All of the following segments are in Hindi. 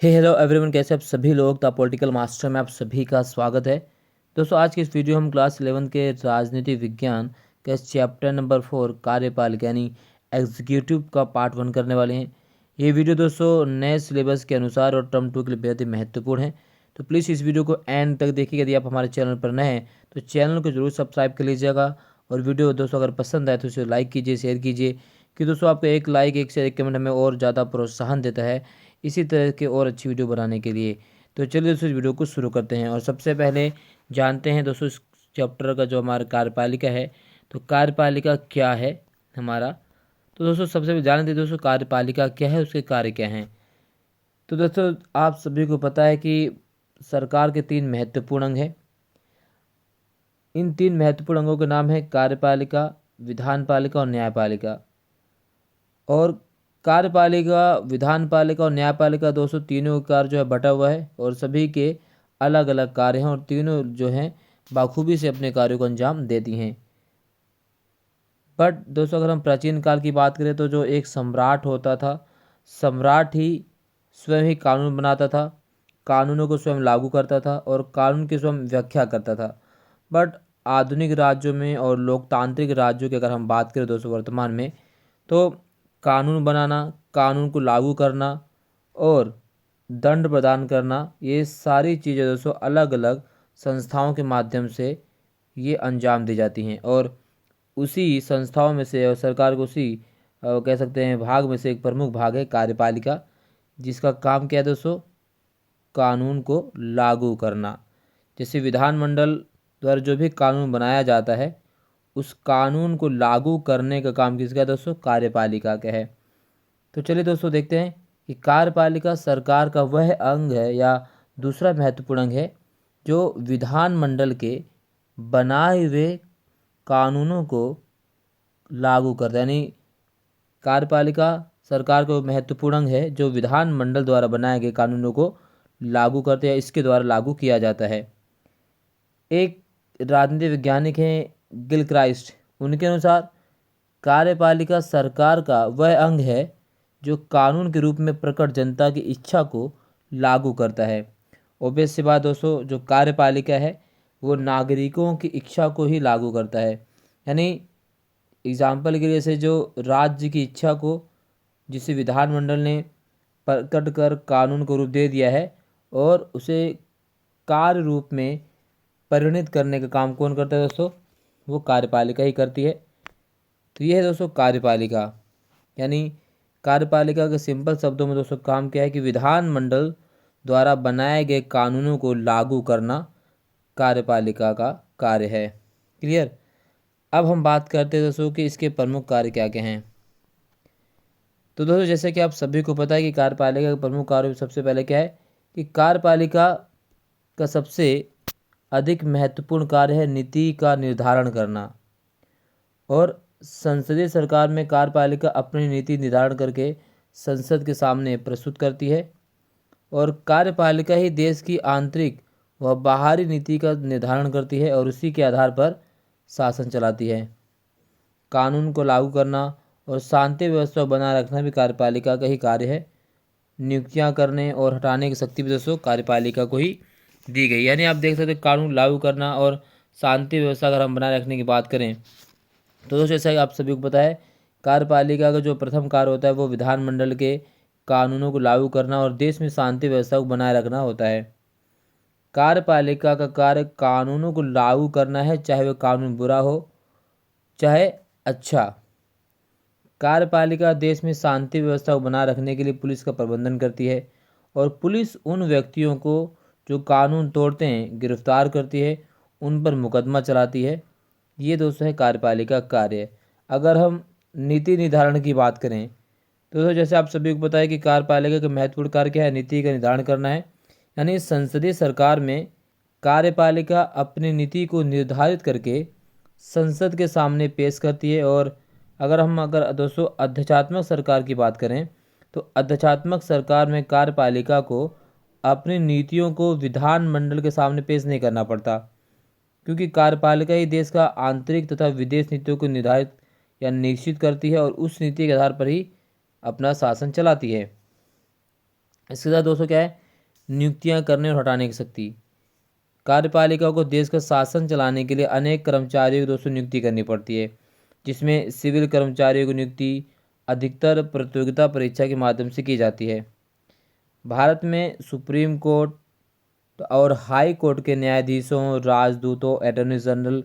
हेलो एवरीवन, कैसे आप सभी लोग। द पॉलिटिकल मास्टर में आप सभी का स्वागत है। दोस्तों, आज की इस वीडियो हम क्लास 11 के राजनीति विज्ञान के चैप्टर नंबर 4 कार्यपालिका यानी एग्जीक्यूटिव का पार्ट 1 करने वाले हैं। ये वीडियो दोस्तों नए सिलेबस के अनुसार और टर्म 2 के लिए बेहद ही महत्वपूर्ण है, तो प्लीज़ इस वीडियो को एंड तक देखिए। यदि आप हमारे चैनल पर नए हैं तो चैनल को जरूर सब्सक्राइब कर लीजिएगा, और वीडियो दोस्तों अगर पसंद आए तो इसे लाइक कीजिए, शेयर कीजिए, कि दोस्तों आपका एक लाइक, एक शेयर, एक कमेंट हमें और ज़्यादा प्रोत्साहन देता है इसी तरह के और अच्छी वीडियो बनाने के लिए। तो चलिए दोस्तों इस वीडियो को शुरू करते हैं, और सबसे पहले जानते हैं दोस्तों इस चैप्टर का जो हमारा कार्यपालिका है, तो कार्यपालिका क्या है हमारा। तो दोस्तों सबसे पहले जानते हैं दोस्तों कार्यपालिका क्या है, उसके कार्य क्या हैं। तो दोस्तों आप सभी को पता है कि सरकार के 3 महत्वपूर्ण अंग हैं। इन 3 महत्वपूर्ण अंगों के नाम है कार्यपालिका, विधानपालिका और न्यायपालिका। और कार्यपालिका, विधानपालिका और न्यायपालिका दोस्तों तीनों का कार्य जो है बटा हुआ है, और सभी के अलग अलग कार्य हैं, और तीनों जो हैं बाखूबी से अपने कार्यों को अंजाम देती हैं। बट दोस्तों अगर हम प्राचीन काल की बात करें तो जो एक सम्राट होता था, सम्राट ही स्वयं ही कानून बनाता था, कानूनों को स्वयं लागू करता था और कानून की स्वयं व्याख्या करता था। बट आधुनिक राज्यों में और लोकतांत्रिक राज्यों की अगर हम बात करें दोस्तों वर्तमान में, तो कानून बनाना, कानून को लागू करना और दंड प्रदान करना, ये सारी चीज़ें दोस्तों अलग अलग संस्थाओं के माध्यम से ये अंजाम दी जाती हैं। और उसी संस्थाओं में से और सरकार को उसी कह सकते हैं भाग में से एक प्रमुख भाग है कार्यपालिका, जिसका काम क्या है दोस्तों, कानून को लागू करना। जैसे विधानमंडल द्वारा जो भी कानून बनाया जाता है, उस कानून को लागू करने का काम किसका है दोस्तों, कार्यपालिका का है। तो चलिए दोस्तों देखते हैं कि कार्यपालिका सरकार का वह अंग है या दूसरा महत्वपूर्ण अंग है जो विधानमंडल के बनाए हुए कानूनों को लागू करता है। यानी कार्यपालिका सरकार का महत्वपूर्ण अंग है जो विधानमंडल द्वारा बनाए गए कानूनों को लागू करते हैं, इसके द्वारा लागू किया जाता है। एक राजनीति वैज्ञानिक हैं गिलक्राइस्ट, उनके अनुसार कार्यपालिका सरकार का वह अंग है जो कानून के रूप में प्रकट जनता की इच्छा को लागू करता है। ऑब्वियस सी बात दोस्तों, जो कार्यपालिका है वो नागरिकों की इच्छा को ही लागू करता है। यानी एग्जाम्पल के लिए से जो राज्य की इच्छा को जिसे विधानमंडल ने प्रकट कर कानून को रूप दे दिया है, और उसे कार्य रूप में परिणित करने का काम कौन करता है दोस्तों, वो कार्यपालिका ही करती है। तो ये है दोस्तों कार्यपालिका। यानी कार्यपालिका के सिंपल शब्दों में दोस्तों काम क्या है कि विधानमंडल द्वारा बनाए गए कानूनों को लागू करना कार्यपालिका का कार्य है। क्लियर। अब हम बात करते हैं दोस्तों कि इसके प्रमुख कार्य क्या क्या हैं। तो दोस्तों जैसे कि आप सभी को पता है कि कार्यपालिका के प्रमुख कार्य सबसे पहले क्या है कि कार्यपालिका का सबसे अधिक महत्वपूर्ण कार्य है नीति का निर्धारण करना। और संसदीय सरकार में कार्यपालिका अपनी नीति निर्धारण करके संसद के सामने प्रस्तुत करती है, और कार्यपालिका ही देश की आंतरिक व बाहरी नीति का निर्धारण करती है और उसी के आधार पर शासन चलाती है। कानून को लागू करना और शांति व्यवस्था बनाए रखना भी कार्यपालिका का ही कार्य है। नियुक्तियां करने और हटाने की शक्ति भी दोस्तों कार्यपालिका को ही दी गई। यानी आप देख सकते हैं कानून लागू करना और शांति व्यवस्था अगर हम बनाए रखने की बात करें तो दोस्तों जैसा कि आप सभी को पता है कार्यपालिका का जो प्रथम कार्य होता है वो विधानमंडल के कानूनों को लागू करना और देश में शांति व्यवस्था को बनाए रखना होता है। कार्यपालिका का कार्य कानूनों को लागू करना है, चाहे वह कानून बुरा हो चाहे अच्छा। कार्यपालिका देश में शांति व्यवस्था को बनाए रखने के लिए पुलिस का प्रबंधन करती है, और पुलिस उन व्यक्तियों को जो कानून तोड़ते हैं गिरफ्तार करती है, उन पर मुकदमा चलाती है। ये दोस्तों है कार्यपालिका कार्य। अगर हम नीति निर्धारण की बात करें तो दोस्तों जैसे आप सभी को पता है कि कार्यपालिका का महत्वपूर्ण कार्य क्या है, नीति का निर्धारण करना है। यानी संसदीय सरकार में कार्यपालिका अपनी नीति को निर्धारित करके संसद के सामने पेश करती है। और अगर दोस्तों अध्यक्षात्मक सरकार की बात करें तो अध्यक्षात्मक सरकार में कार्यपालिका को अपनी नीतियों को विधानमंडल के सामने पेश नहीं करना पड़ता, क्योंकि कार्यपालिका ही देश का आंतरिक तथा विदेश नीतियों को निर्धारित या निश्चित करती है और उस नीति के आधार पर ही अपना शासन चलाती है। इसके साथ दोस्तों क्या है, नियुक्तियां करने और हटाने की शक्ति। कार्यपालिका को देश का शासन चलाने के लिए अनेक कर्मचारियों की दोस्तों नियुक्ति करनी पड़ती है, जिसमें सिविल कर्मचारियों की नियुक्ति अधिकतर प्रतियोगिता परीक्षा के माध्यम से की जाती है। भारत में सुप्रीम कोर्ट और हाई कोर्ट के न्यायाधीशों, राजदूतों, अटॉर्नी जनरल,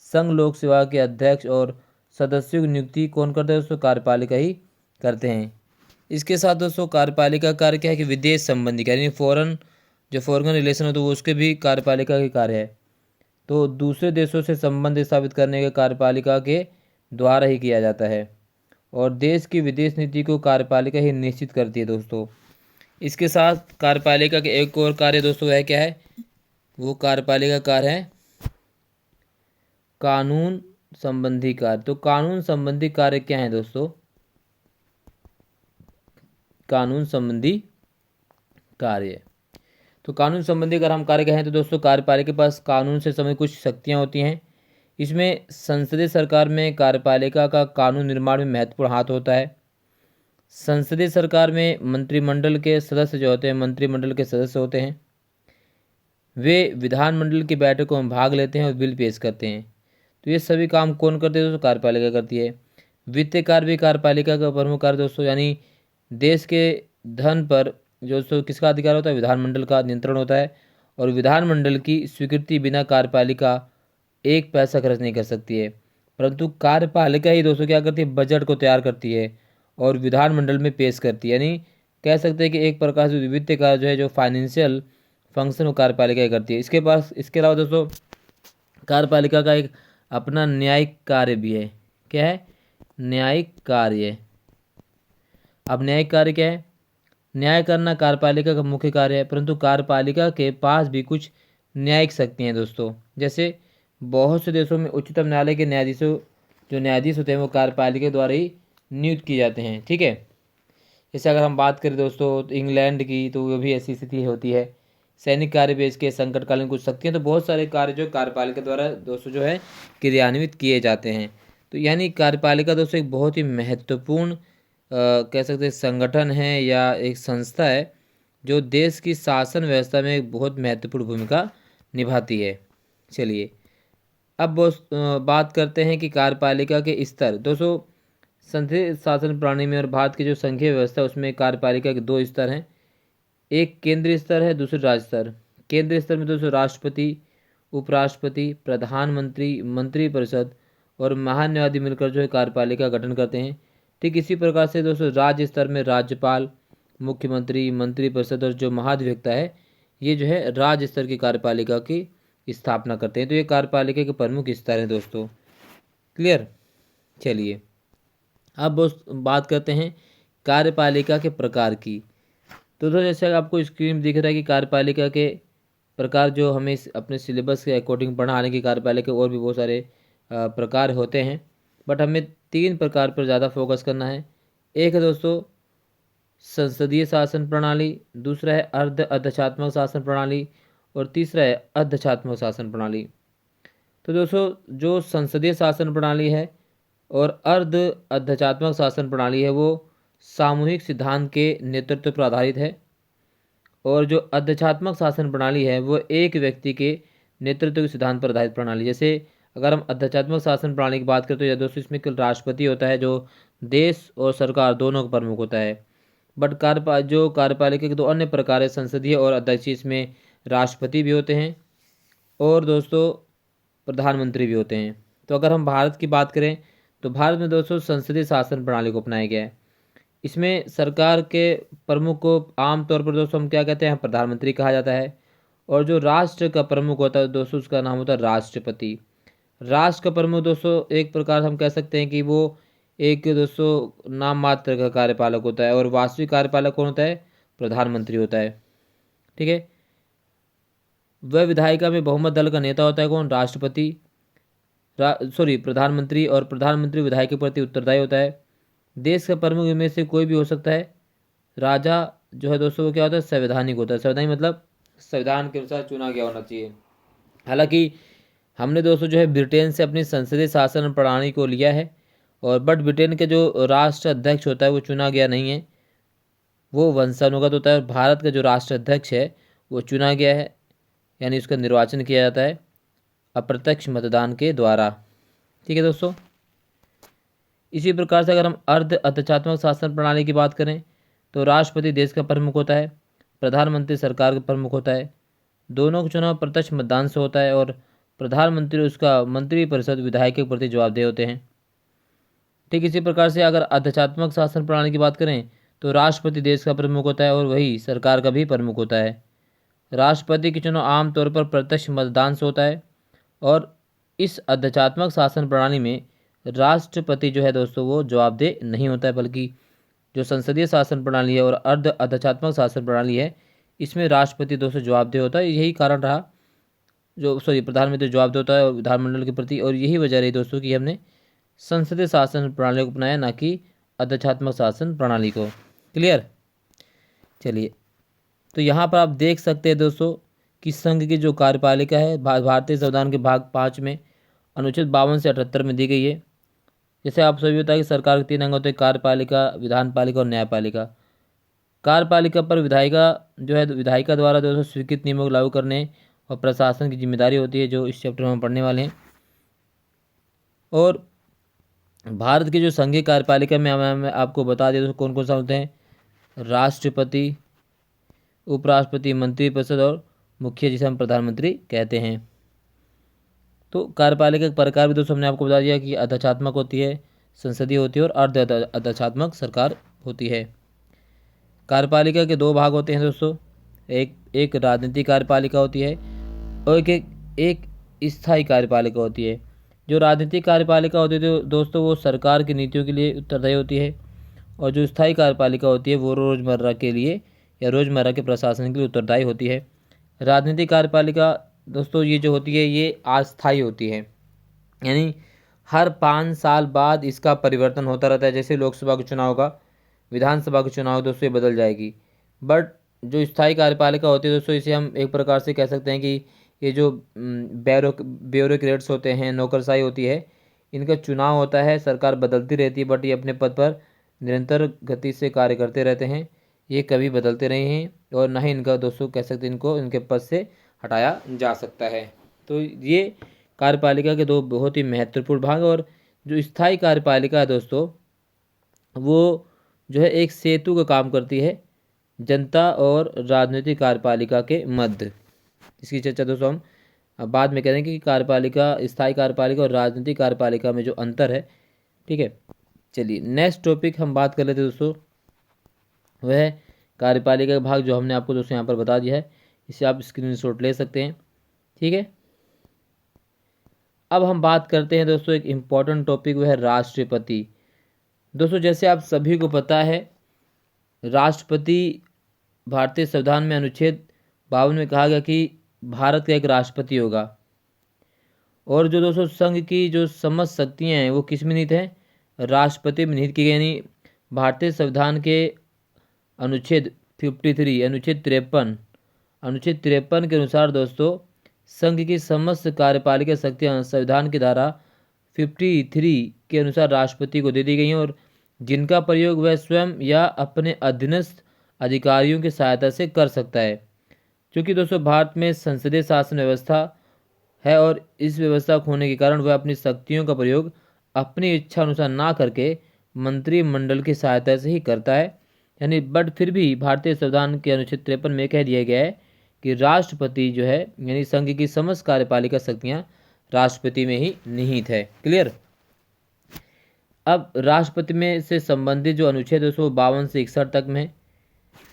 संघ लोक सेवा के अध्यक्ष और सदस्यों की नियुक्ति कौन करते हैं दोस्तों? कार्यपालिका ही करते हैं। इसके साथ दोस्तों कार्यपालिका का कार्य क्या है कि विदेश संबंधी यानी फॉरेन जो फॉरेन रिलेशन हो तो वो उसके भी कार्यपालिका के कार्य है। तो दूसरे देशों से संबंध स्थापित करने का कार्यपालिका के द्वारा ही किया जाता है और देश की विदेश नीति को कार्यपालिका ही निश्चित करती है दोस्तों। इसके साथ कार्यपालिका के एक और कार्य दोस्तों वह क्या है, वो कार्यपालिका कार्य है कानून संबंधी कार्य। तो कानून संबंधी कार्य क्या है दोस्तों? कानून संबंधी कार्य, तो कानून संबंधी अगर हम कार्य कहें तो दोस्तों कार्यपालिका के पास कानून से संबंधित कुछ शक्तियां होती हैं। इसमें संसदीय सरकार में कार्यपालिका का कानून निर्माण में महत्वपूर्ण हाथ होता है। संसदीय सरकार में मंत्रिमंडल के सदस्य जो होते हैं, मंत्रिमंडल के सदस्य होते हैं, वे विधानमंडल की बैठकों में भाग लेते हैं और बिल पेश करते हैं। तो ये सभी काम कौन करते हैं दोस्तों? कार्यपालिका करती है। वित्तीय कार्य भी कार्यपालिका का प्रमुख कार्य दोस्तों, यानी देश के धन पर जो दोस्तों किसका अधिकार होता है? विधानमंडल का नियंत्रण होता है और विधानमंडल की स्वीकृति बिना कार्यपालिका एक पैसा खर्च नहीं कर सकती है। परंतु कार्यपालिका ही दोस्तों क्या करती है? बजट को तैयार करती है और विधानमंडल में पेश करती है। यानी कह सकते हैं कि एक प्रकार से वित्तीय कार्य जो है, जो फाइनेंशियल फंक्शन वो कार्यपालिका ही करती है। इसके अलावा दोस्तों कार्यपालिका का एक अपना न्यायिक कार्य भी है। क्या है? न्यायिक कार्य। अब न्यायिक कार्य क्या है? न्याय करना कार्यपालिका का मुख्य कार्य है, परंतु कार्यपालिका के पास भी कुछ न्यायिक शक्तियाँ हैं दोस्तों। जैसे बहुत से देशों में उच्चतम न्यायालय के न्यायाधीश होते हैं वो कार्यपालिका द्वारा ही नियुक्त किए जाते हैं। ठीक है, जैसे अगर हम बात करें दोस्तों तो इंग्लैंड की, तो वो भी ऐसी स्थिति होती है। सैनिक कार्य भी इसके संकटकालीन कुछ शक्तियाँ, तो बहुत सारे कार्य जो कार्यपालिका द्वारा दोस्तों जो है क्रियान्वित किए जाते हैं। तो यानी कार्यपालिका दोस्तों एक बहुत ही महत्वपूर्ण कह सकते हैं संगठन है या एक संस्था है जो देश की शासन व्यवस्था में एक बहुत महत्वपूर्ण भूमिका निभाती है। चलिए अब बात करते हैं कि कार्यपालिका के स्तर। दोस्तों संसदीय शासन प्रणाली में और भारत की जो संघीय व्यवस्था है उसमें कार्यपालिका के दो स्तर हैं, एक केंद्रीय स्तर है, दूसरा राज्य स्तर। केंद्रीय स्तर में दोस्तों राष्ट्रपति, उपराष्ट्रपति, प्रधानमंत्री, मंत्रिपरिषद और महान्यायाधीश मिलकर जो है कार्यपालिका का गठन करते हैं। ठीक इसी प्रकार से दोस्तों राज्य स्तर में राज्यपाल, मुख्यमंत्री, मंत्रिपरिषद और जो महाधिवक्ता है ये जो है राज्य स्तर की कार्यपालिका की स्थापना करते हैं। तो ये कार्यपालिका के प्रमुख स्तर हैं दोस्तों। क्लियर? चलिए अब बात करते हैं कार्यपालिका के प्रकार की। तो दोस्तों जैसे आपको स्क्रीन में दिख रहा है कि कार्यपालिका के प्रकार जो हमें अपने सिलेबस के अकॉर्डिंग पढ़ाने की कार्यपालिका और भी बहुत सारे प्रकार होते हैं, बट हमें 3 प्रकार पर ज़्यादा फोकस करना है। एक है दोस्तों संसदीय शासन प्रणाली, दूसरा है अर्ध अध्यक्षात्मक शासन प्रणाली और तीसरा है अध्यक्षात्मक शासन प्रणाली। तो दोस्तों जो संसदीय शासन प्रणाली है और अर्ध अध्यक्षात्मक शासन प्रणाली है वो सामूहिक सिद्धांत के नेतृत्व पर आधारित है और जो अध्यक्षात्मक शासन प्रणाली है वो एक व्यक्ति के नेतृत्व के सिद्धांत पर आधारित प्रणाली। जैसे अगर हम अध्यक्षात्मक शासन प्रणाली की बात करते हैं तो दोस्तों इसमें केवल राष्ट्रपति होता है जो देश और सरकार दोनों का प्रमुख होता है। बट कार्यपालिका के दो अन्य प्रकार है, संसदीय और अध्यक्षीय। इसमें राष्ट्रपति भी होते हैं और दोस्तों प्रधानमंत्री भी होते हैं। तो अगर हम भारत की बात करें तो भारत में दोस्तों संसदीय शासन प्रणाली को अपनाया गया है। इसमें सरकार के प्रमुख को आमतौर पर दोस्तों हम क्या कहते हैं? प्रधानमंत्री कहा जाता है और जो राष्ट्र का प्रमुख होता है दोस्तों उसका नाम होता है राष्ट्रपति। राष्ट्र का प्रमुख दोस्तों एक प्रकार हम कह सकते हैं कि वो एक दोस्तों नाम मात्र का कार्यपालक होता है और वास्तविक कार्यपालक कौन होता है? प्रधानमंत्री होता है। ठीक है, वह विधायिका में बहुमत दल का नेता होता है कौन? राष्ट्रपति प्रधानमंत्री। और प्रधानमंत्री विधायक के प्रति उत्तरदायी होता है। देश का प्रमुख इनमें से कोई भी हो सकता है। राजा जो है दोस्तों वो क्या होता है? संवैधानिक होता है। संवैधानिक मतलब संविधान के अनुसार चुना गया होना चाहिए। हालांकि हमने दोस्तों जो है ब्रिटेन से अपनी संसदीय शासन प्रणाली को लिया है और बट ब्रिटेन के जो राष्ट्र अध्यक्ष होता है वो चुना गया नहीं है, वो वंशानुगत होता है और भारत का जो राष्ट्राध्यक्ष है वो चुना गया है, यानी उसका निर्वाचन किया जाता है अप्रत्यक्ष मतदान के द्वारा। ठीक है दोस्तों। इसी प्रकार से अगर हम अर्ध अध्यक्षात्मक शासन प्रणाली की बात करें तो राष्ट्रपति देश का प्रमुख होता है, प्रधानमंत्री सरकार का प्रमुख होता है। दोनों का चुनाव प्रत्यक्ष मतदान से होता है और प्रधानमंत्री उसका मंत्रिपरिषद विधायक के प्रति जवाबदेह होते हैं। ठीक इसी प्रकार से अगर अध्यक्षात्मक शासन प्रणाली की बात करें तो राष्ट्रपति देश का प्रमुख होता है और वही सरकार का भी प्रमुख होता है। राष्ट्रपति के चुनाव आमतौर पर प्रत्यक्ष मतदान से होता है और इस अध्यक्षात्मक शासन प्रणाली में राष्ट्रपति जो है दोस्तों वो जवाबदेह नहीं होता है, बल्कि जो संसदीय शासन प्रणाली है और अर्ध अध्यक्षात्मक शासन प्रणाली है इसमें राष्ट्रपति दोस्तों जवाबदेह होता है। यही कारण रहा प्रधानमंत्री जवाबदेह होता है विधानमंडल के प्रति, और यही वजह रही दोस्तों कि हमने संसदीय शासन प्रणाली को अपनाया, ना कि अध्यक्षात्मक शासन प्रणाली को। क्लियर। चलिए, तो यहाँ पर आप देख सकते हैं दोस्तों कि संघ की जो कार्यपालिका है भारतीय संविधान के भाग 5 में अनुच्छेद 52 से 78 में दी गई है। जैसे आप सभी बताया कि सरकार के 3 अंग होते हैं, कार्यपालिका, विधानपालिका और न्यायपालिका। कार्यपालिका पर विधायिका द्वारा दोस्तों स्वीकृत नियमों को लागू करने और प्रशासन की जिम्मेदारी होती है, जो इस चैप्टर में हम पढ़ने वाले हैं। और भारत की जो संघीय कार्यपालिका में मैं आपको बता दें दोस्तों कौन कौन सा होते हैं, राष्ट्रपति, उपराष्ट्रपति, मंत्रिपरिषद और मुखिया, जिसे हम प्रधानमंत्री कहते हैं। तो कार्यपालिका के प्रकार भी दोस्तों हमने आपको बता दिया कि अध्यक्षात्मक होती है, संसदीय होती है और अर्ध अध्यक्षात्मक सरकार होती है। कार्यपालिका के 2 भाग होते हैं दोस्तों, एक राजनीतिक कार्यपालिका होती है और एक स्थायी कार्यपालिका होती है। जो राजनीतिक कार्यपालिका होती है दोस्तों वो सरकार की नीतियों के लिए उत्तरदायी होती है, और जो स्थायी कार्यपालिका होती है वो रोज़मर्रा के लिए या रोज़मर्रा के प्रशासन के लिए उत्तरदायी होती है। राजनीतिक कार्यपालिका दोस्तों ये जो होती है ये अस्थायी होती है, यानी हर 5 साल बाद इसका परिवर्तन होता रहता है। जैसे लोकसभा का चुनाव होगा, विधानसभा का चुनाव दोस्तों ये बदल जाएगी। बट जो स्थायी कार्यपालिका होती है दोस्तों इसे हम एक प्रकार से कह सकते हैं कि ये जो ब्यूरोक्रेट्स होते हैं, नौकरशाही होती है, इनका चुनाव होता है, सरकार बदलती रहती है, बट ये अपने पद पर निरंतर गति से कार्य करते रहते हैं, ये कभी बदलते नहीं हैं और ना ही इनका दोस्तों कह सकते हैं इनको इनके पद से हटाया जा सकता है। तो ये कार्यपालिका के 2 बहुत ही महत्वपूर्ण भाग। और जो स्थायी कार्यपालिका है दोस्तों वो जो है एक सेतु का काम करती है जनता और राजनीतिक कार्यपालिका के मध्य। इसकी चर्चा दोस्तों हम बाद में करेंगे कि कार्यपालिका, स्थायी कार्यपालिका और राजनीतिक कार्यपालिका में जो अंतर है। ठीक है, चलिए नेक्स्ट टॉपिक हम बात कर लेते हैं दोस्तों, वह है कार्यपालिका का भाग, जो हमने आपको दोस्तों यहाँ पर बता दिया है, इसे आप स्क्रीनशॉट ले सकते हैं। ठीक है, अब हम बात करते हैं दोस्तों एक इम्पॉर्टेंट टॉपिक, वह है राष्ट्रपति। दोस्तों जैसे आप सभी को पता है राष्ट्रपति भारतीय संविधान में अनुच्छेद 52 में कहा गया कि भारत का एक राष्ट्रपति होगा, और जो दोस्तों संघ की जो समस्त शक्तियाँ हैं वो किस में निहित हैं, राष्ट्रपति में निहित की गई। यानी भारतीय संविधान के अनुच्छेद 53 अनुच्छेद 53 के अनुसार दोस्तों संघ की समस्त कार्यपालिका शक्तियाँ संविधान की धारा 53 के अनुसार राष्ट्रपति को दे दी गई हैं, और जिनका प्रयोग वह स्वयं या अपने अधीनस्थ अधिकारियों की सहायता से कर सकता है। क्योंकि दोस्तों भारत में संसदीय शासन व्यवस्था है और इस व्यवस्था होने के कारण वह अपनी शक्तियों का प्रयोग अपनी इच्छा अनुसार ना करके मंत्रिमंडल की सहायता से ही करता है। यानी बट फिर भी भारतीय संविधान के अनुच्छेद 53 में कह दिया गया है कि राष्ट्रपति जो है यानी संघ की समस्त कार्यपालिका शक्तियां राष्ट्रपति में ही निहित है। क्लियर। अब राष्ट्रपति में से संबंधित जो अनुच्छेद 252 से 61 तक में है।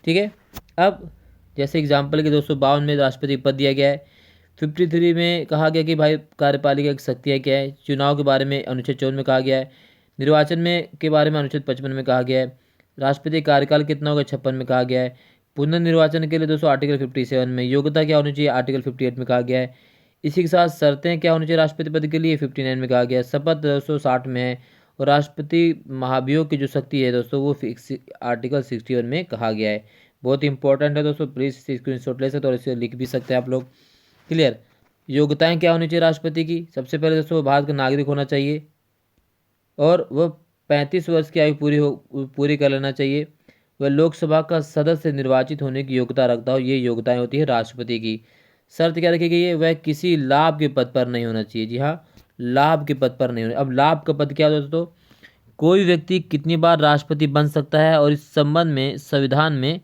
ठीक है, अब जैसे एग्जाम्पल के 252 में राष्ट्रपति पद दिया गया है, 53 में कहा गया कि भाई कार्यपालिका की शक्तियाँ क्या है, चुनाव के बारे में अनुच्छेद 54 में कहा गया है, निर्वाचन में के बारे में अनुच्छेद 55 में कहा गया है, राष्ट्रपति कार्यकाल कितना होगा 56 में कहा गया है, पुनर्निर्वाचन के लिए दोस्तों आर्टिकल 57 में, योग्यता क्या होनी चाहिए आर्टिकल 58 में कहा गया है, इसी के साथ शर्तें क्या होनी चाहिए राष्ट्रपति पद के लिए 59 में कहा गया है, शपथ 260 में है, और राष्ट्रपति महाभियोग की जो शक्ति है दोस्तों वो आर्टिकल 61 में कहा गया है। बहुत इंपॉर्टेंट है दोस्तों, प्लीज़ स्क्रीनशॉट ले सकते हो और इसे लिख भी सकते हैं आप लोग। क्लियर। योग्यताएं क्या होनी चाहिए राष्ट्रपति की, सबसे पहले दोस्तों वो भारत का नागरिक होना चाहिए और वह 35 वर्ष की आयु पूरी कर लेना चाहिए। वह लोकसभा का सदस्य निर्वाचित होने की योग्यता रखता हो। ये योग्यताएं होती है राष्ट्रपति की। शर्त क्या रखी गई है? वह किसी लाभ के पद पर नहीं होना चाहिए। जी हाँ, लाभ के पद पर नहीं होना। अब लाभ का पद क्या होता है दोस्तों? कोई व्यक्ति कितनी बार राष्ट्रपति बन सकता है, और इस संबंध में संविधान में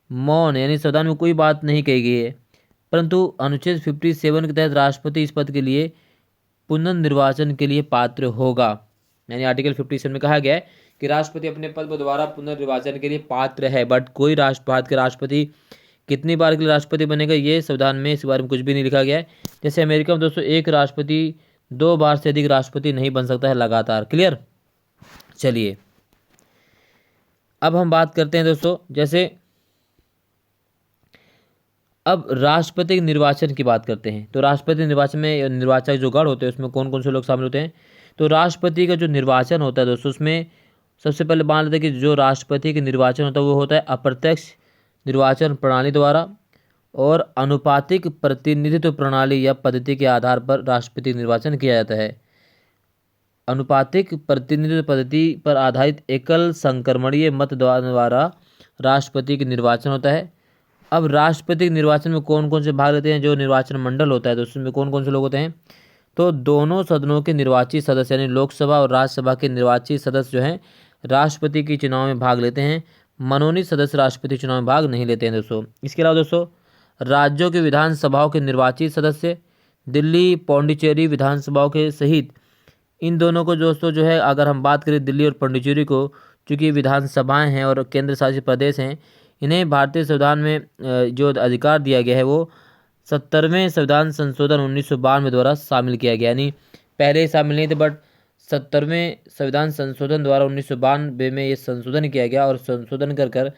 मौन यानी संविधान में कोई बात नहीं कही गई है। परंतु अनुच्छेद 57 के तहत राष्ट्रपति इस पद के लिए पुनर्निर्वाचन के लिए पात्र होगा। यानी आर्टिकल 57 में कहा गया है कि राष्ट्रपति अपने पद पर दोबारा पुनर्निर्वाचन के लिए पात्र है। बट कोई भारत के राष्ट्रपति कितनी बार के लिए राष्ट्रपति बनेगा, ये संविधान में इस बारे में कुछ भी नहीं लिखा गया है। जैसे अमेरिका में दोस्तों एक राष्ट्रपति 2 बार से अधिक राष्ट्रपति नहीं बन सकता है लगातार। क्लियर? चलिए अब हम बात करते हैं दोस्तों, जैसे अब राष्ट्रपति निर्वाचन की बात करते हैं। तो राष्ट्रपति निर्वाचन में निर्वाचक जो गण होते हैं उसमें कौन कौन से लोग शामिल होते हैं? तो राष्ट्रपति का जो निर्वाचन होता है दोस्तों, उसमें सबसे पहले मान लेते हैं कि जो राष्ट्रपति का निर्वाचन होता है वो होता है अप्रत्यक्ष निर्वाचन प्रणाली द्वारा, और अनुपातिक प्रतिनिधित्व प्रणाली या पद्धति के आधार पर राष्ट्रपति निर्वाचन किया जाता है। अनुपातिक प्रतिनिधित्व पद्धति पर आधारित एकल संक्रमणीय मत द्वारा राष्ट्रपति का निर्वाचन होता है। अब राष्ट्रपति निर्वाचन में कौन कौन से भाग लेते हैं? जो निर्वाचन मंडल होता है तो उसमें कौन कौन से लोग होते हैं? तो दोनों सदनों के निर्वाचित सदस्य यानी लोकसभा और राज्यसभा के निर्वाचित सदस्य जो हैं राष्ट्रपति के चुनाव में भाग लेते हैं। मनोनीत सदस्य राष्ट्रपति चुनाव में भाग नहीं लेते हैं दोस्तों। इसके अलावा दोस्तों राज्यों के विधानसभाओं के निर्वाचित सदस्य, दिल्ली पौंडीचेरी विधानसभाओं के सहित इन दोनों को दोस्तों जो है, अगर हम बात करें दिल्ली और पौंडीचेरी को, चूँकि विधानसभाएं हैं और केंद्र शासित प्रदेश हैं, इन्हें भारतीय संविधान में जो अधिकार दिया गया है वो 70वें संविधान संशोधन 1992 द्वारा शामिल किया गया। यानी पहले शामिल नहीं थे, बट 70वें संविधान संशोधन द्वारा 1992 में ये संशोधन किया गया, और संशोधन कर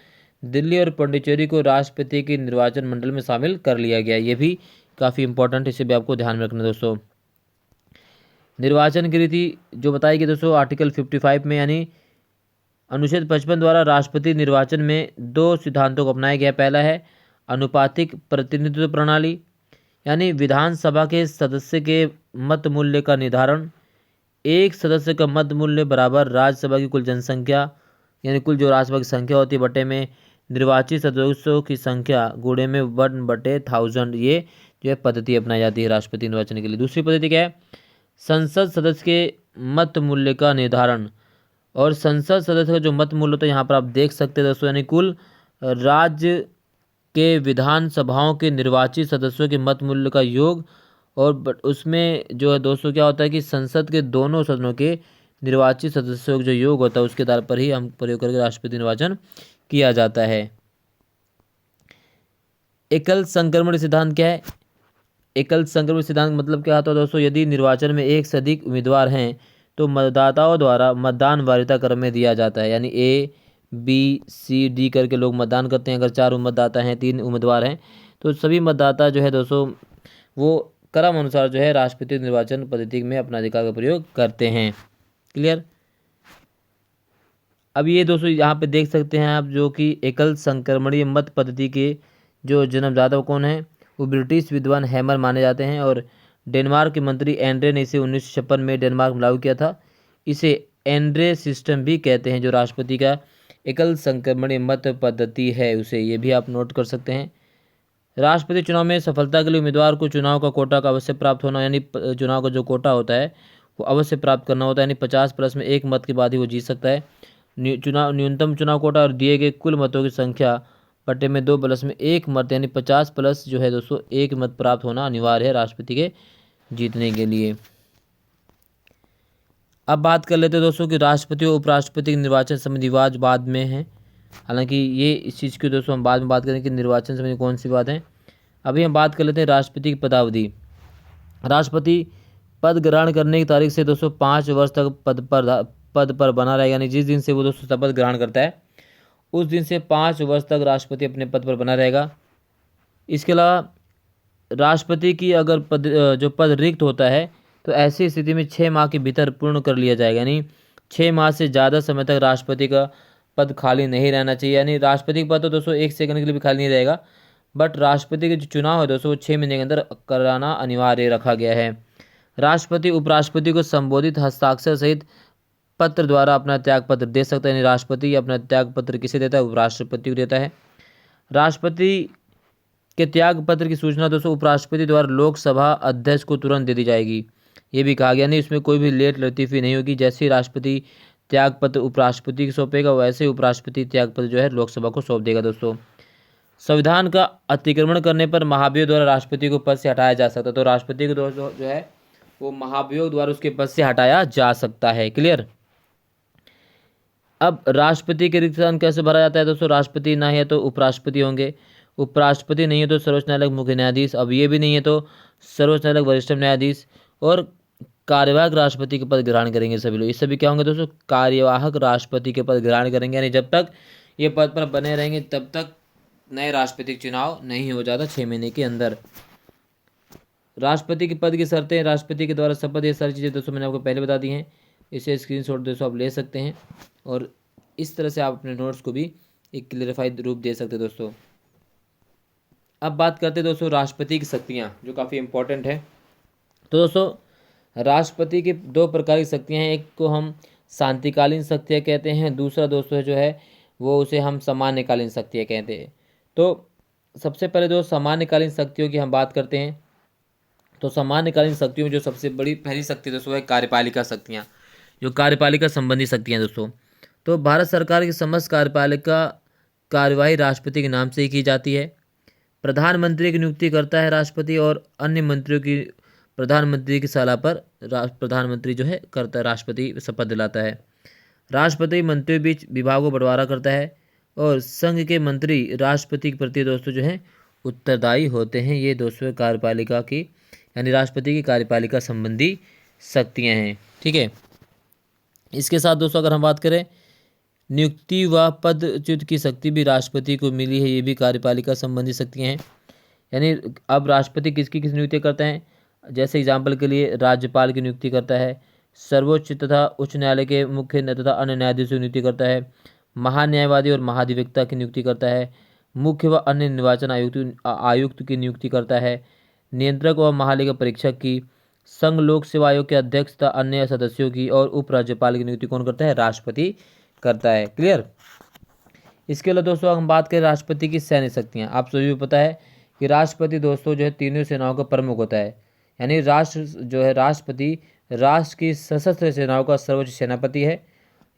दिल्ली और पौंडीचेरी को राष्ट्रपति के निर्वाचन मंडल में शामिल कर लिया गया। ये भी काफ़ी इंपॉर्टेंट, इसे भी आपको ध्यान में रखना दोस्तों। निर्वाचन की रीति जो बताई गई दोस्तों आर्टिकल 55 में, यानी अनुच्छेद 55 द्वारा राष्ट्रपति निर्वाचन में 2 सिद्धांतों को अपनाया गया। पहला है अनुपातिक प्रतिनिधित्व प्रणाली, यानी विधानसभा के सदस्य के मत मूल्य का निर्धारण एक सदस्य का मत मूल्य बराबर राज्यसभा की कुल जनसंख्या, यानी कुल जो राज्यसभा की संख्या होती है बटे में निर्वाचित सदस्यों की संख्या गुणे में 1/1000। ये जो है पद्धति अपनाई जाती है राष्ट्रपति निर्वाचन के लिए। दूसरी पद्धति क्या है? संसद सदस्य के मत मूल्य का निर्धारण, और संसद सदस्य का जो मत मूल्य होता है यहाँ पर आप देख सकते हैं दोस्तों, यानी कुल राज्य के विधानसभाओं के निर्वाचित सदस्यों के मत मूल्य का योग, और उसमें जो है दोस्तों क्या होता है कि संसद के दोनों सदनों के निर्वाचित सदस्यों का जो योग होता है उसके आधार पर ही हम प्रयोग करके राष्ट्रपति निर्वाचन किया जाता है। एकल संक्रमण सिद्धांत क्या है? एकल संक्रमण सिद्धांत मतलब क्या होता है दोस्तों? यदि निर्वाचन में एक से अधिक उम्मीदवार हैं तो मतदाताओं द्वारा मतदान वरीयता क्रम में दिया जाता है। यानी ABCD करके लोग मतदान करते हैं। अगर 4 मतदाता हैं, 3 उम्मीदवार हैं, तो सभी मतदाता जो है दोस्तों वो क्रम अनुसार जो है राष्ट्रपति निर्वाचन पद्धति में अपना अधिकार का प्रयोग करते हैं। क्लियर? अब ये दोस्तों यहाँ पे देख सकते हैं आप, जो कि एकल संक्रमणीय मत पद्धति के जो जन्मदाता कौन है, वो ब्रिटिश विद्वान हैमर माने जाते हैं, और डेनमार्क के मंत्री एंड्रे ने इसे 1956 में डेनमार्क में लागू किया था। इसे एंड्रे सिस्टम भी कहते हैं, जो राष्ट्रपति का एकल संक्रमणीय मत पद्धति है उसे, ये भी आप नोट कर सकते हैं। राष्ट्रपति चुनाव में सफलता के लिए उम्मीदवार को चुनाव का कोटा का अवश्य प्राप्त होना, यानी चुनाव का जो कोटा होता है वो अवश्य प्राप्त करना होता है। यानी 50+ में 1 मत के बाद ही वो जीत सकता है। न्यूनतम चुनाव कोटा और दिए गए कुल मतों की संख्या बटे में 2+ में 1 मत, यानी 50+ जो है दोस्तों 1 मत प्राप्त होना अनिवार्य है राष्ट्रपति के जीतने के लिए। अब बात कर लेते हैं दोस्तों कि राष्ट्रपति और उपराष्ट्रपति के निर्वाचन संबंधी विवाद बाद में है। हालांकि ये इस चीज़ की दोस्तों हम बाद में बात करें कि निर्वाचन संबंधी कौन सी बात है। अभी हम बात कर लेते हैं राष्ट्रपति की पदावधि। राष्ट्रपति पद ग्रहण करने की तारीख से दोस्तों 5 वर्ष तक पद पर बना रहेगा। यानी जिस दिन से वो दोस्तों शपथ ग्रहण करता है उस दिन से 5 वर्ष तक राष्ट्रपति अपने पद पर बना रहेगा। इसके अलावा राष्ट्रपति की अगर जो पद रिक्त होता है तो ऐसी स्थिति में 6 माह के भीतर पूर्ण कर लिया जाएगा। यानी 6 माह से ज़्यादा समय तक राष्ट्रपति का पद खाली नहीं रहना चाहिए। यानी राष्ट्रपति का पद तो दोस्तों 1 सेकंड के लिए भी खाली नहीं रहेगा, बट राष्ट्रपति के जो चुनाव है दोस्तों वो 6 महीने के अंदर कराना अनिवार्य रखा गया है। राष्ट्रपति उपराष्ट्रपति को संबोधित हस्ताक्षर सहित पत्र द्वारा अपना त्याग पत्र दे सकता है। यानी राष्ट्रपति अपना त्याग पत्र किसे देता है? उपराष्ट्रपति को देता है। राष्ट्रपति के त्याग पत्र की सूचना दोस्तों उपराष्ट्रपति द्वारा लोकसभा अध्यक्ष को तुरंत दे दी जाएगी, ये भी कहा गया। नहीं, इसमें कोई भी लेट लतीफ़ी नहीं होगी। जैसे ही राष्ट्रपति त्याग पत्र उपराष्ट्रपति को सौंपेगा, वैसे ही उपराष्ट्रपति त्याग पत्र जो है लोकसभा को सौंप देगा। दोस्तों, संविधान का अतिक्रमण करने पर महाभियोग द्वारा राष्ट्रपति को पद से हटाया जा सकता है। तो राष्ट्रपति को दोस्तों जो है वो महाभियोग द्वारा उसके पद से हटाया जा सकता है। क्लियर। अब राष्ट्रपति के रिक्त स्थान कैसे भरा जाता है दोस्तों? राष्ट्रपति ना है तो उपराष्ट्रपति होंगे, उपराष्ट्रपति नहीं है तो सर्वोच्च न्यायालय मुख्य न्यायाधीश, अब ये भी नहीं है तो सर्वोच्च न्यायालय वरिष्ठ न्यायाधीश, और कार्यवाहक राष्ट्रपति के पद ग्रहण करेंगे सभी लोग। ये सभी क्या होंगे दोस्तों? कार्यवाहक राष्ट्रपति के पद ग्रहण करेंगे। यानी जब तक ये पद पर बने रहेंगे तब तक नए राष्ट्रपति का चुनाव नहीं हो जाता 6 महीने के अंदर। राष्ट्रपति के पद की शर्तें, राष्ट्रपति के द्वारा शपथ, ये सारी चीज़ें दोस्तों मैंने आपको पहले बता दी हैं। इसे स्क्रीनशॉट दोस्तों आप ले सकते हैं और इस तरह से आप अपने नोट्स को भी एक क्लियरिफाइड रूप दे सकते हैं दोस्तों। अब बात करते हैं दोस्तों राष्ट्रपति की शक्तियाँ, जो काफ़ी इंपॉर्टेंट है। तो दोस्तों राष्ट्रपति की 2 प्रकार की शक्तियाँ हैं। एक को हम शांतिकालीन शक्तियाँ कहते हैं, दूसरा दोस्तों जो है वो उसे हम सामान्यकालीन शक्तियाँ कहते हैं। तो सबसे पहले दोस्तों सामान्यकालीन शक्तियों की हम बात करते हैं। तो सामान्यकालीन शक्तियों में जो सबसे बड़ी पहली शक्ति दोस्तों है कार्यपालिका शक्तियाँ, जो कार्यपालिका संबंधी शक्तियाँ दोस्तों। तो भारत सरकार की समस्त कार्यपालिका कार्यवाही राष्ट्रपति के नाम से ही की जाती है। प्रधानमंत्री की नियुक्ति करता है राष्ट्रपति, और अन्य मंत्रियों की प्रधानमंत्री की सलाह पर प्रधानमंत्री जो है करता है, राष्ट्रपति शपथ दिलाता है। राष्ट्रपति मंत्रियों के बीच विभागों को बंटवारा करता है, और संघ के मंत्री राष्ट्रपति के प्रति दोस्तों जो है उत्तरदायी होते हैं। ये दोस्तों कार्यपालिका की यानी राष्ट्रपति की कार्यपालिका संबंधी शक्तियाँ हैं। ठीक है। इसके साथ दोस्तों अगर हम बात करें नियुक्ति व पदच्युत की शक्ति भी राष्ट्रपति को मिली है, ये भी कार्यपालिका संबंधी शक्तियाँ हैं। यानी अब राष्ट्रपति किसकी किस नियुक्ति करते हैं? जैसे एग्जाम्पल के लिए राज्यपाल की नियुक्ति करता है, सर्वोच्च तथा उच्च न्यायालय के मुख्य तथा अन्य न्यायाधीशों की नियुक्ति करता है, महान्यायवादी और महाधिवक्ता की नियुक्ति करता है, मुख्य व अन्य निर्वाचन आयुक्त की नियुक्ति करता है, नियंत्रक व महालेखा परीक्षक की, संघ लोक सेवा आयोग के अध्यक्ष तथा अन्य सदस्यों की, और उपराज्यपाल की नियुक्ति कौन करता है? राष्ट्रपति करता है। क्लियर। इसके अलावा दोस्तों हम बात करें राष्ट्रपति की सैन्य शक्तियाँ। आप सभी को पता है कि राष्ट्रपति दोस्तों जो है तीनों सेनाओं का प्रमुख होता है। यानी राष्ट्रपति राष्ट्र की सशस्त्र सेनाओं का सर्वोच्च सेनापति है,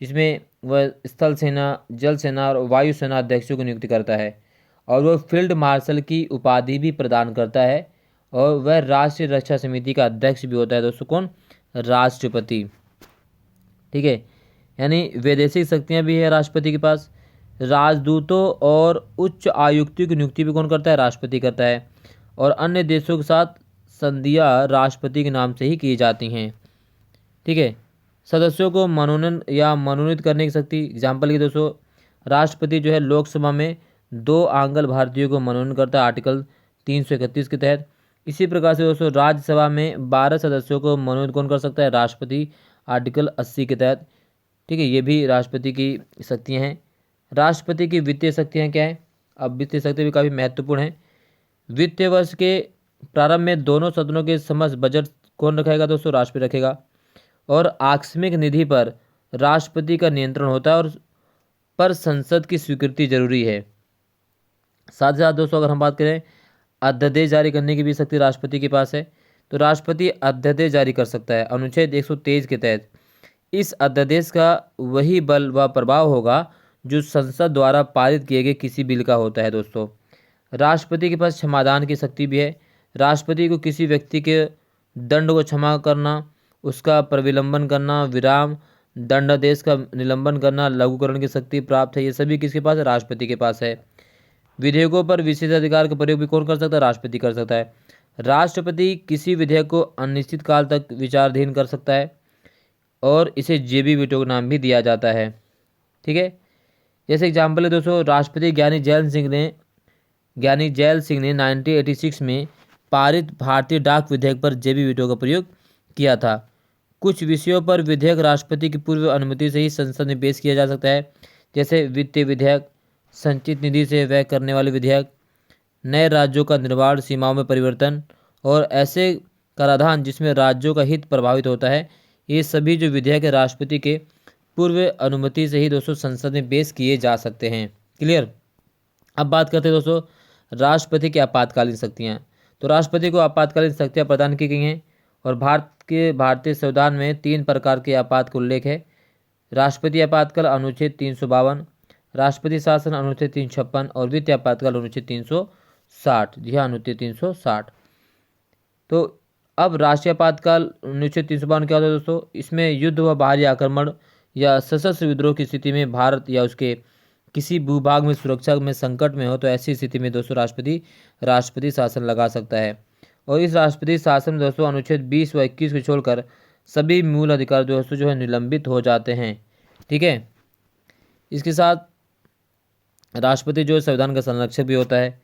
जिसमें वह स्थल सेना, जल सेना और वायु सेना अध्यक्षों की नियुक्ति करता है, और वह फील्ड मार्शल की उपाधि भी प्रदान करता है, और वह राष्ट्रीय रक्षा समिति का अध्यक्ष भी होता है दोस्तों। कौन? राष्ट्रपति। ठीक है। यानी वैदेशिक शक्तियाँ भी है राष्ट्रपति के पास। राजदूतों और उच्च आयुक्तों की नियुक्ति भी कौन करता है? राष्ट्रपति करता है, और अन्य देशों के साथ संधियाँ राष्ट्रपति के नाम से ही की जाती हैं। ठीक है। सदस्यों को मनोनयन या मनोनीत करने की शक्ति, एग्जाम्पल की दोस्तों राष्ट्रपति जो है लोकसभा में 2 आंग्ल भारतीयों को मनोनयन करता है आर्टिकल 331 के तहत। इसी प्रकार से दोस्तों राज्यसभा में 12 सदस्यों को मनोनीत कौन कर सकता है? राष्ट्रपति, आर्टिकल 80 के तहत। ठीक है। ये भी राष्ट्रपति की शक्तियाँ हैं। राष्ट्रपति की वित्तीय शक्तियाँ क्या हैं? अब वित्तीय शक्ति भी काफ़ी महत्वपूर्ण है। वित्तीय वर्ष के प्रारंभ में दोनों सदनों के समस्त बजट कौन रखेगा दोस्तों? राष्ट्रपति रखेगा, और आकस्मिक निधि पर राष्ट्रपति का नियंत्रण होता है, और पर संसद की स्वीकृति जरूरी है। साथ ही साथ दोस्तों अगर हम बात करें अध्यादेश जारी करने की भी शक्ति राष्ट्रपति के पास है। तो राष्ट्रपति अध्यादेश जारी कर सकता है अनुच्छेद 123 के तहत। इस अध्यादेश का वही बल व प्रभाव होगा जो संसद द्वारा पारित किए गए किसी बिल का होता है दोस्तों। राष्ट्रपति के पास क्षमादान की शक्ति भी है। राष्ट्रपति को किसी व्यक्ति के दंड को क्षमा करना, उसका प्रविलंबन करना, विराम दंडादेश का निलंबन करना, लघुकरण की शक्ति प्राप्त है। ये सभी किसके पास है? राष्ट्रपति के पास है। विधेयकों पर विशेषाधिकार का प्रयोग भी कौन कर सकता है? राष्ट्रपति कर सकता है। राष्ट्रपति किसी विधेयक को अनिश्चित काल तक विचाराधीन कर सकता है, और इसे जेबी वीटो का नाम भी दिया जाता है। ठीक है। जैसे एग्जाम्पल है दोस्तों राष्ट्रपति ज्ञानी जैल सिंह ने 1986 में पारित भारतीय डाक विधेयक पर जेबी वीटो का प्रयोग किया था। कुछ विषयों पर विधेयक राष्ट्रपति की पूर्व अनुमति से ही संसद में पेश किया जा सकता है, जैसे वित्तीय विधेयक, संचित निधि से व्यय करने वाले विधेयक, नए राज्यों का निर्माण, सीमाओं में परिवर्तन, और ऐसे कराधान जिसमें राज्यों का हित प्रभावित होता है। ये सभी जो विधेयक है राष्ट्रपति के पूर्व अनुमति से ही दोस्तों संसद में पेश किए जा सकते हैं। क्लियर। अब बात करते हैं दोस्तों राष्ट्रपति की आपातकालीन शक्तियाँ। तो राष्ट्रपति को आपातकालीन शक्तियाँ प्रदान की गई हैं और भारतीय संविधान में 3 प्रकार के आपात का उल्लेख है। राष्ट्रपति आपातकाल अनुच्छेद 352, राष्ट्रपति शासन अनुच्छेद 356 और वित्तीय आपातकाल अनुच्छेद 360। जी हाँ, अनुच्छेद 360। तो अब राष्ट्रीय आपातकाल अनुच्छेद 352 क्या होता है दोस्तों? इसमें युद्ध व बाहरी आक्रमण या सशस्त्र विद्रोह की स्थिति में भारत या उसके किसी भूभाग में सुरक्षा में संकट में हो तो ऐसी स्थिति में दोस्तों राष्ट्रपति शासन लगा सकता है। और इस राष्ट्रपति शासन में दोस्तों अनुच्छेद 20 व 21 को छोड़कर सभी मूल अधिकार दोस्तों जो है निलंबित हो जाते हैं। ठीक है। इसके साथ राष्ट्रपति जो संविधान का संरक्षक भी होता है।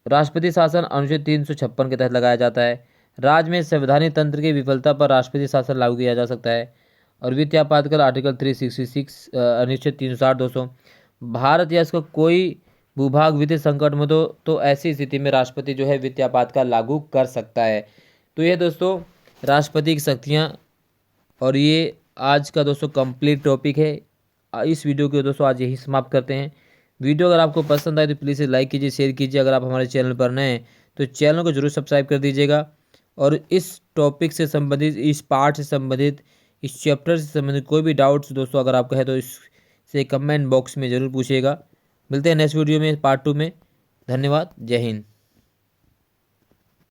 राष्ट्रपति शासन अनुच्छेद 356 के तहत लगाया जाता है। राज्य में संवैधानिक तंत्र की विफलता पर राष्ट्रपति शासन लागू किया जा सकता है। और वित्तीय आपातकाल आर्टिकल 366 अनुच्छेद 360 दोस्तों भारत या इसका कोई भूभाग वित्तीय संकट में तो ऐसी स्थिति में राष्ट्रपति जो है वित्तीय आपातकाल लागू कर सकता है। तो ये दोस्तों राष्ट्रपति की शक्तियाँ और ये आज का दोस्तों कंप्लीट टॉपिक है। इस वीडियो को दोस्तों आज यही समाप्त करते हैं। वीडियो अगर आपको पसंद आए तो प्लीज़ लाइक कीजिए, शेयर कीजिए। अगर आप हमारे चैनल पर नए हैं तो चैनल को जरूर सब्सक्राइब कर दीजिएगा। और इस टॉपिक से संबंधित, इस पार्ट से संबंधित, इस चैप्टर से संबंधित कोई भी डाउट्स दोस्तों अगर आपका है तो इससे कमेंट बॉक्स में ज़रूर पूछिएगा। मिलते हैं नेक्स्ट वीडियो में पार्ट 2 में। धन्यवाद। जय हिंद।